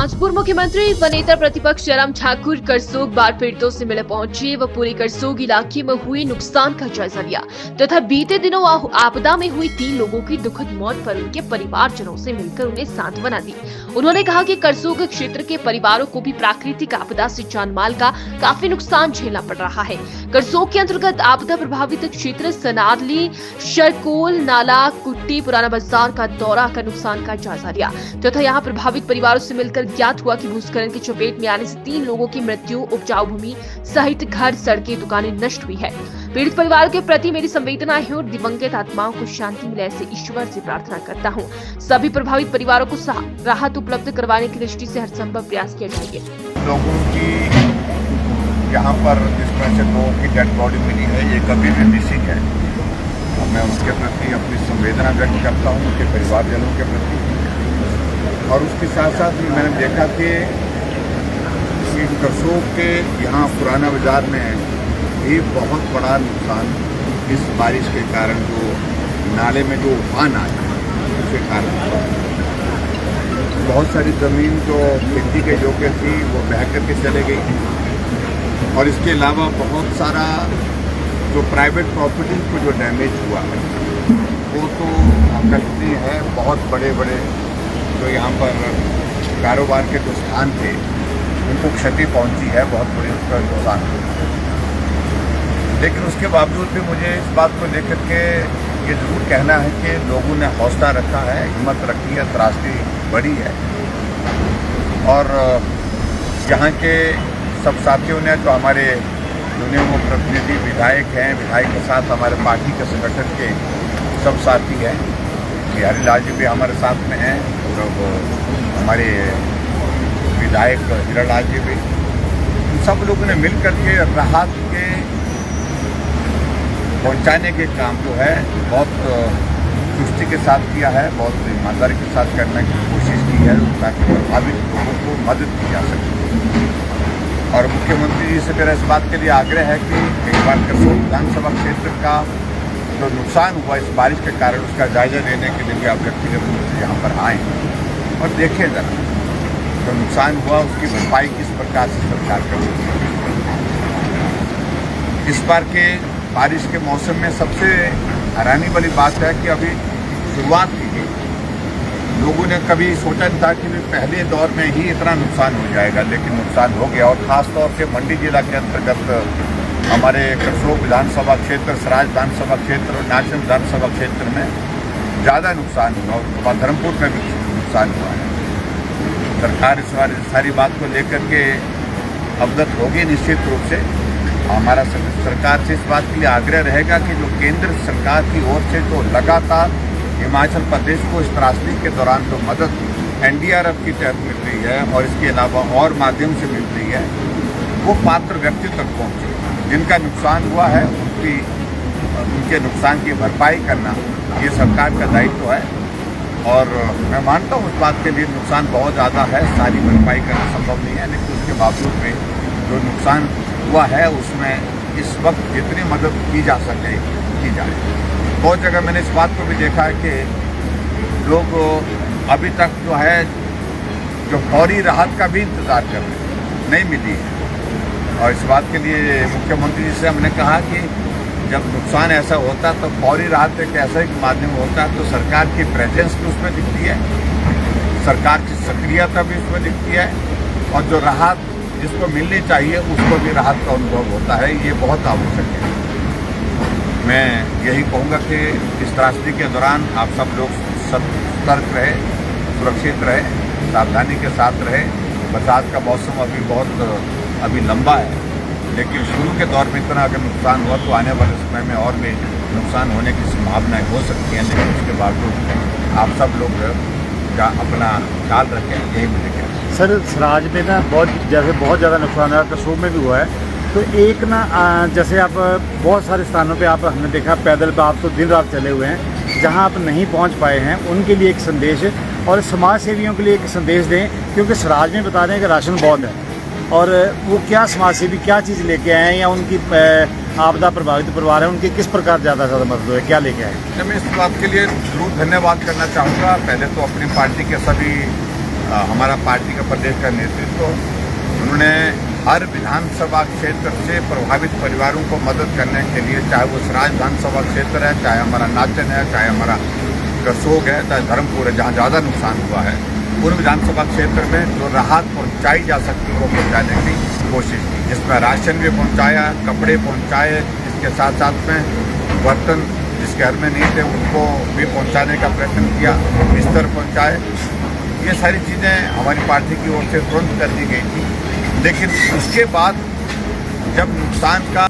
आज पूर्व मुख्यमंत्री व नेता प्रतिपक्ष जयराम ठाकुर करसोग बाढ़ पीड़ितों से मिले पहुंचे व पूरे करसोग इलाके में हुए नुकसान का जायजा लिया तथा बीते दिनों आपदा में हुई 3 लोगों की दुखद मौत पर उनके परिवारजनों से मिलकर उन्हें सांत्वना दी। उन्होंने कहा कि करसोग क्षेत्र के परिवारों को भी प्राकृतिक आपदा से जानमाल का काफी नुकसान झेलना पड़ रहा है। करसोग के अंतर्गत आपदा प्रभावित क्षेत्र सनारली, शरकोल, नाला, कुट्टी, पुराना बाजार का दौरा कर नुकसान का जायजा लिया तथा यहाँ प्रभावित परिवारों से मिलकर ज्ञात हुआ कि भूस्खलन की चपेट में आने से 3 लोगों की मृत्यु, उपजाऊ भूमि सहित घर, सड़कें, दुकानें नष्ट हुई है। पीड़ित परिवारों के प्रति मेरी संवेदना है और दिवंगत आत्माओं को शांति मिले ऐसे ईश्वर से प्रार्थना करता हूँ। सभी प्रभावित परिवारों को राहत उपलब्ध करवाने की दृष्टि से हर संभव प्रयास किया जाएगा। लोगों की यहाँ पर जिस तरह से लोगों की डेड बॉडी मिली है, ये कभी भी मिसिंग है। मैं उसके प्रति अपनी संवेदना व्यक्त करता हूँ, उनके परिवारजनों के प्रति। और उसके साथ साथ मैंने देखा कि करसोग के यहाँ पुराना बाजार में भी बहुत बड़ा नुकसान इस बारिश के कारण, जो नाले में जो उफान आया उसके कारण बहुत सारी ज़मीन जो खेती के योग्य थी वो बह करके चले गई। और इसके अलावा बहुत सारा जो प्राइवेट प्रॉपर्टी को जो डैमेज हुआ है वो तो कल्पनीय है। बहुत बड़े बड़े जो यहाँ पर कारोबार के जो स्थान थे उनको क्षति पहुँची है, बहुत बड़ी उसका नुकसान हुआ। लेकिन उसके बावजूद भी मुझे इस बात को लेकर के ये ज़रूर कहना है कि लोगों ने हौसला रखा है, हिम्मत रखी है, त्रासदी बढ़ी है। और यहाँ के सब साथियों ने, जो हमारे चुने वो प्रतिनिधि विधायक हैं, विधायक के साथ हमारे पार्टी के संगठन के सब साथी हैं, बिहारी लाल जी भी हमारे साथ में हैं और हमारे विधायक हीरालाल जी भी, सब लोगों ने मिल करके राहत के पहुंचाने के काम जो है बहुत चुस्ती के साथ किया है, बहुत ईमानदारी के साथ करने की कोशिश की है ताकि प्रभावित लोगों को मदद की जा सके। और मुख्यमंत्री जी से मेरा इस बात के लिए आग्रह है कि कई बार करसोग विधानसभा क्षेत्र का जो नुकसान हुआ इस बारिश के कारण, उसका जायजा लेने के लिए भी आप व्यक्तिगत रूप से यहाँ पर आएँ और देखें जरा जो नुकसान हुआ उसकी भरपाई किस प्रकार से सरकार करेगी। इस बार के बारिश के मौसम में सबसे हैरानी वाली बात है कि अभी शुरुआत की गई, लोगों ने कभी सोचा नहीं था कि पहले दौर में ही इतना नुकसान हो जाएगा, लेकिन नुकसान हो गया। और ख़ास तौर से मंडी जिला के अंतर्गत हमारे करसोग विधानसभा क्षेत्र, सराज विधानसभा क्षेत्र और नाचन विधानसभा क्षेत्र में ज़्यादा नुकसान हुआ और धर्मपुर में भी नुकसान हुआ है। सरकार इस सारी बात को लेकर के अवगत होगी निश्चित रूप से। हमारा सरकार से इस बात के लिए आग्रह रहेगा कि जो केंद्र सरकार की ओर से जो लगातार हिमाचल प्रदेश को इस त्रासदी के दौरान जो मदद NDRF की तहत मिल रही है और इसके अलावा और माध्यम से मिल रही है, वो पात्र व्यक्ति तक पहुँचे। जिनका नुकसान हुआ है उनके नुकसान की भरपाई करना ये सरकार का दायित्व है। और मैं मानता हूँ उस बात के लिए नुकसान बहुत ज़्यादा है, सारी भरपाई करना संभव नहीं है, लेकिन उसके बावजूद भी जो नुकसान हुआ है उसमें इस वक्त जितनी मदद की जा सके की जाए। बहुत जगह मैंने इस बात को भी देखा है कि लोग अभी तक जो है जो फौरी राहत का भी इंतज़ार कर रहे हैं, नहीं मिली है। और इस बात के लिए मुख्यमंत्री जी से हमने कहा कि जब नुकसान ऐसा होता तो फौरी राहत एक ऐसा एक माध्यम होता है तो सरकार की प्रेजेंस भी उसमें दिखती है, सरकार की सक्रियता भी उसमें दिखती है और जो राहत जिसको मिलनी चाहिए उसको भी राहत का अनुभव होता है। ये बहुत आवश्यक है। मैं यही कहूँगा कि इस त्रासदी के दौरान आप सब लोग सतर्क रहे, सुरक्षित रहे, सावधानी के साथ रहे। बरसात का मौसम अभी लंबा है, लेकिन शुरू के दौर में इतना अगर नुकसान हुआ तो आने वाले समय में और भी नुकसान होने की संभावनाएं हो सकती हैं। लेकिन उसके बावजूद आप सब लोग अपना ख्याल रखें, यही मुझे कहना है। सर, सराज में ना बहुत ज़्यादा नुकसान हुआ, करसोग में भी हुआ है। तो एक ना जैसे आप बहुत सारे स्थानों पे आप हमने देखा पैदल पे आप तो दिन रात चले हुए हैं, जहाँ आप नहीं पहुँच पाए हैं उनके लिए एक संदेश और समाज सेवियों के लिए एक संदेश दें, क्योंकि सराज में बता रहे हैं कि राशन बहुत है और वो क्या समाज सेवी क्या चीज़ लेके आए हैं या उनकी आपदा प्रभावित परिवार है उनकी किस प्रकार ज़्यादा मदद हुई, क्या लेके आए? मैं इस बात के लिए जरूर धन्यवाद करना चाहूँगा। पहले तो अपनी पार्टी के सभी हमारा पार्टी का प्रदेश का नेतृत्व, उन्होंने हर विधानसभा क्षेत्र से प्रभावित परिवारों को मदद करने के लिए, चाहे वो सराज विधानसभा क्षेत्र है, चाहे हमारा नाचन है, चाहे हमारा करसोग है, चाहे धर्मपुर है, जहाँ ज़्यादा नुकसान हुआ है, उन विधानसभा क्षेत्र में जो राहत पहुँचाई जा सकती है वो पहुँचाने की कोशिश की, जिसमें राशन भी पहुँचाया, कपड़े पहुँचाए, इसके साथ साथ में बर्तन जिसके घर में नहीं थे उनको भी पहुँचाने का प्रयत्न किया, बिस्तर पहुँचाए। ये सारी चीज़ें हमारी पार्टी की ओर से तुरंत कर दी गई थी। लेकिन उसके बाद जब नुकसान का